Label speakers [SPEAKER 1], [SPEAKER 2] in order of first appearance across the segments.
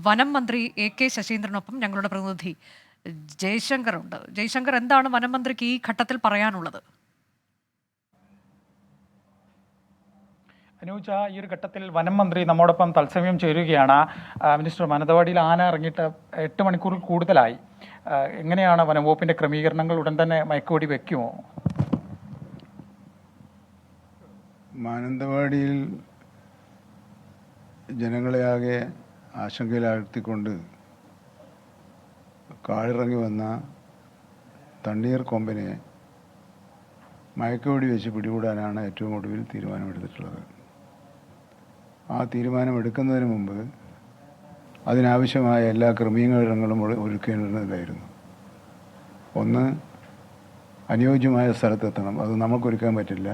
[SPEAKER 1] വനം മന്ത്രി എ.കെ. ശശീന്ദ്രനൊപ്പം ഞങ്ങളുടെ പ്രതിനിധി ജയശങ്കർ ഉണ്ട്. ജയശങ്കർ, എന്താണ് വനം മന്ത്രിക്ക് ഈ ഘട്ടത്തിൽ പറയാനുള്ളത്?
[SPEAKER 2] അനൂജ, ഈ ഒരു ഘട്ടത്തിൽ വനം മന്ത്രി നമ്മോടൊപ്പം തത്സമയം ചേരുകയാണ്. മിനിസ്റ്റർ, മാനന്തവാടിയിൽ ആന ഇറങ്ങിയിട്ട് 8 മണിക്കൂറിൽ കൂടുതലായി. എങ്ങനെയാണ് വനംവകുപ്പിന്റെ ക്രമീകരണങ്ങൾ? ഉടൻ തന്നെ മയക്കുവെടി വെക്കുമോ?
[SPEAKER 3] മാനന്തവാടിയിൽ ജനങ്ങളെയാകെ ആശങ്കയിലാഴ്ത്തിക്കൊണ്ട് കാടിറങ്ങി വന്ന തണ്ണീർ കൊമ്പനെ മയക്കുവെടി വെച്ച് പിടികൂടാനാണ് ഏറ്റവും ഒടുവിൽ തീരുമാനമെടുത്തിട്ടുള്ളത്. ആ തീരുമാനമെടുക്കുന്നതിന് മുമ്പ് അതിനാവശ്യമായ എല്ലാ ക്രമീകരണങ്ങളും ഒരുക്കേണ്ടതായിരുന്നു. ഒന്ന്, അനുയോജ്യമായ സ്ഥലത്തെത്തണം. അത് നമുക്കൊരുക്കാൻ പറ്റില്ല.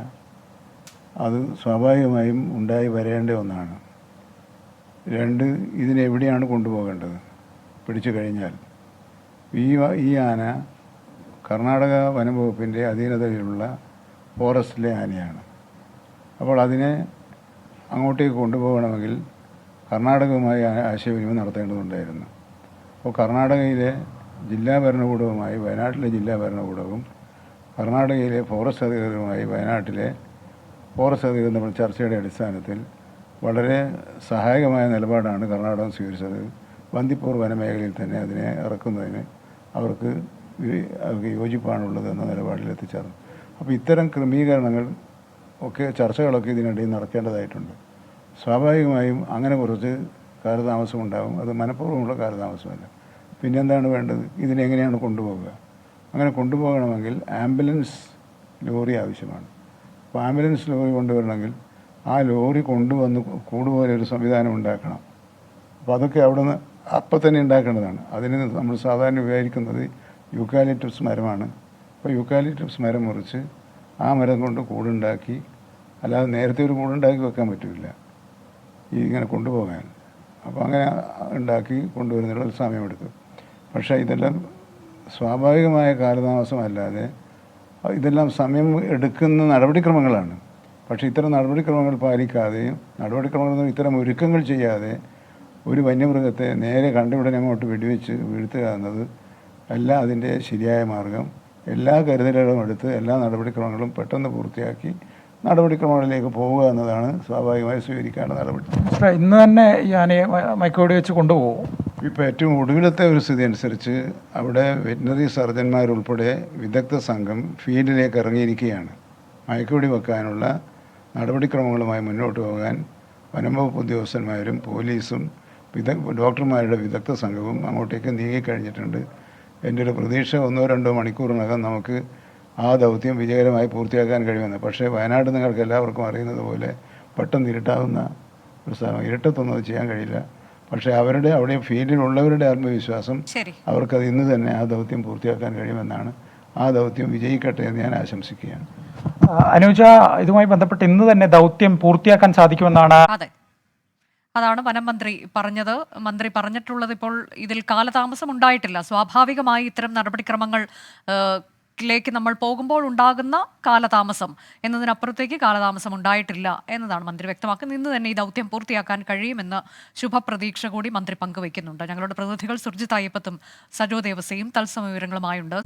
[SPEAKER 3] അത് സ്വാഭാവികമായും ഉണ്ടായി വരേണ്ട ഒന്നാണ്. 2, ഇതിനെവിടെയാണ് കൊണ്ടുപോകേണ്ടത്? പിടിച്ചു കഴിഞ്ഞാൽ ഈ ആന കർണാടക വനം വകുപ്പിൻ്റെ അധീനതയിലുള്ള ഫോറസ്റ്റിലെ ആനയാണ്. അപ്പോൾ അതിനെ അങ്ങോട്ടേക്ക് കൊണ്ടുപോകണമെങ്കിൽ കർണാടകവുമായി ആശയവിനിമയം നടത്തേണ്ടതുണ്ടായിരുന്നു. അപ്പോൾ കർണാടകയിലെ ജില്ലാ ഭരണകൂടവുമായി വയനാട്ടിലെ ജില്ലാ ഭരണകൂടവും കർണാടകയിലെ ഫോറസ്റ്റ് അധികൃതരുമായി വയനാട്ടിലെ ഫോറസ്റ്റ് അധികൃതർ തമ്മിൽ ചർച്ചയുടെ അടിസ്ഥാനത്തിൽ വളരെ സഹായകമായ നിലപാടാണ് കർണാടകം സ്വീകരിച്ചത്. ബന്ദിപ്പൂർ വനമേഖലയിൽ തന്നെ അതിനെ ഇറക്കുന്നതിന് അവർക്ക് യോജിപ്പാണുള്ളത് എന്ന നിലപാടിൽ എത്തിച്ചേർന്നു. അപ്പോൾ ഇത്തരം ക്രമീകരണങ്ങൾ ചർച്ചകളൊക്കെ ഇതിനിടയിൽ നടക്കേണ്ടതായിട്ടുണ്ട്. സ്വാഭാവികമായും അങ്ങനെ കുറച്ച് കാലതാമസം ഉണ്ടാകും. അത് മനഃപൂർവ്വമുള്ള കാലതാമസമല്ല. പിന്നെന്താണ് വേണ്ടത്? ഇതിനെങ്ങനെയാണ് കൊണ്ടുപോകുക? അങ്ങനെ കൊണ്ടുപോകണമെങ്കിൽ ആംബുലൻസ് ലോറി ആവശ്യമാണ്. അപ്പോൾ ആംബുലൻസ് ലോറി കൊണ്ടുവരണമെങ്കിൽ ആ ലോറി കൊണ്ടുവന്ന് കൂടുപോലെ ഒരു സംവിധാനം ഉണ്ടാക്കണം. അപ്പോൾ അതൊക്കെ അവിടെ നിന്ന് അപ്പം തന്നെ ഉണ്ടാക്കേണ്ടതാണ്. അതിന് നമ്മൾ സാധാരണ ഉപയോഗിക്കുന്നത് യൂക്കാലിപ്റ്റസ് മരമാണ്. അപ്പോൾ യൂക്കാലിപ്റ്റസ് മരം മുറിച്ച് ആ മരം കൊണ്ട് കൂടുണ്ടാക്കി, അല്ലാതെ നേരത്തെ ഒരു കൂടുണ്ടാക്കി വെക്കാൻ പറ്റില്ല ഇങ്ങനെ കൊണ്ടുപോകാൻ. അപ്പോൾ അങ്ങനെ ഉണ്ടാക്കി കൊണ്ടുവരുന്നതിനുള്ള ഒരു സമയമെടുക്കും. പക്ഷേ ഇതെല്ലാം സ്വാഭാവികമായ കാലതാമസമല്ലാതെ ഇതെല്ലാം സമയം എടുക്കുന്ന നടപടിക്രമങ്ങളാണ്. പക്ഷേ ഇത്തരം നടപടിക്രമങ്ങൾ പാലിക്കാതെയും നടപടിക്രമങ്ങൾ ഇത്തരം ഒരുക്കങ്ങൾ ചെയ്യാതെ ഒരു വന്യമൃഗത്തെ നേരെ കണ്ടുവിടനെ അങ്ങോട്ട് വെടിവെച്ച് വീഴ്ത്തുക എന്നത് അല്ല അതിൻ്റെ ശരിയായ മാർഗം. എല്ലാ കരുതലുകളും എടുത്ത് എല്ലാ നടപടിക്രമങ്ങളും പെട്ടെന്ന് പൂർത്തിയാക്കി നടപടിക്രമങ്ങളിലേക്ക് പോവുക എന്നതാണ് സ്വാഭാവികമായി സ്വീകരിക്കേണ്ട നടപടി.
[SPEAKER 2] ഇന്ന് തന്നെ ഈ ആനയെ മയക്കുവെടി വെച്ച് കൊണ്ടുപോകും.
[SPEAKER 3] ഇപ്പോൾ ഏറ്റവും ഒടുവിലത്തെ ഒരു സ്ഥിതി അനുസരിച്ച് അവിടെ വെറ്റിനറി സർജന്മാരുൾപ്പെടെ വിദഗ്ധ സംഘം ഫീൽഡിലേക്ക് ഇറങ്ങിയിരിക്കുകയാണ്. മയക്കുവെടി വെക്കാനുള്ള നടപടിക്രമങ്ങളുമായി മുന്നോട്ട് പോകാൻ വനംവകുപ്പ് ഉദ്യോഗസ്ഥന്മാരും പോലീസും ഡോക്ടർമാരുടെ വിദഗ്ധ സംഘവും അങ്ങോട്ടേക്ക് നീങ്ങിക്കഴിഞ്ഞിട്ടുണ്ട്. എൻ്റെ ഒരു പ്രതീക്ഷ 1-2 മണിക്കൂറിനകം നമുക്ക് ആ ദൗത്യം വിജയകരമായി പൂർത്തിയാക്കാൻ കഴിയുമെന്ന്. പക്ഷേ വയനാട് നിങ്ങൾക്ക് എല്ലാവർക്കും അറിയുന്നത് പോലെ പെട്ടെന്ന് ഇരുട്ടാവുന്ന ഒരു സ്ഥലം. ഇരുട്ടത്തൊന്നും അത് ചെയ്യാൻ കഴിയില്ല. പക്ഷേ അവിടെ ഫീൽഡിലുള്ളവരുടെ ആത്മവിശ്വാസം അവർക്കത് ഇന്ന് തന്നെ ആ ദൗത്യം പൂർത്തിയാക്കാൻ കഴിയുമെന്നാണ്. ആ ദൗത്യം വിജയിക്കട്ടെ എന്ന് ഞാൻ ആശംസിക്കുകയാണ്.
[SPEAKER 2] അനുജ, ഇതുമായി ബന്ധപ്പെട്ട് ഇന്ന് തന്നെ ദൗത്യം പൂർത്തിയാക്കാൻ സാധിക്കുമെന്നാണ്.
[SPEAKER 1] അതാണ് വനം മന്ത്രി പറഞ്ഞത്. മന്ത്രി പറഞ്ഞിട്ടുള്ളത് ഇപ്പോൾ ഇതിൽ കാലതാമസം ഉണ്ടായിട്ടില്ല. സ്വാഭാവികമായി ഇത്തരം നടപടിക്രമങ്ങൾ ിലേക്ക് നമ്മൾ പോകുമ്പോൾ ഉണ്ടാകുന്ന കാലതാമസം എന്നതിനപ്പുറത്തേക്ക് കാലതാമസം ഉണ്ടായിട്ടില്ല എന്നതാണ് മന്ത്രി വ്യക്തമാക്കുന്നത്. ഇന്ന് തന്നെ ഈ ദൗത്യം പൂർത്തിയാക്കാൻ കഴിയുമെന്ന് ശുഭപ്രതീക്ഷ കൂടി മന്ത്രി പങ്കുവയ്ക്കുന്നുണ്ട്. ഞങ്ങളുടെ പ്രതിനിധികൾ സുർജിത് അയ്യപ്പത്തും സജോ ദേവസയും തത്സമയ വിവരങ്ങളുമായുണ്ട്.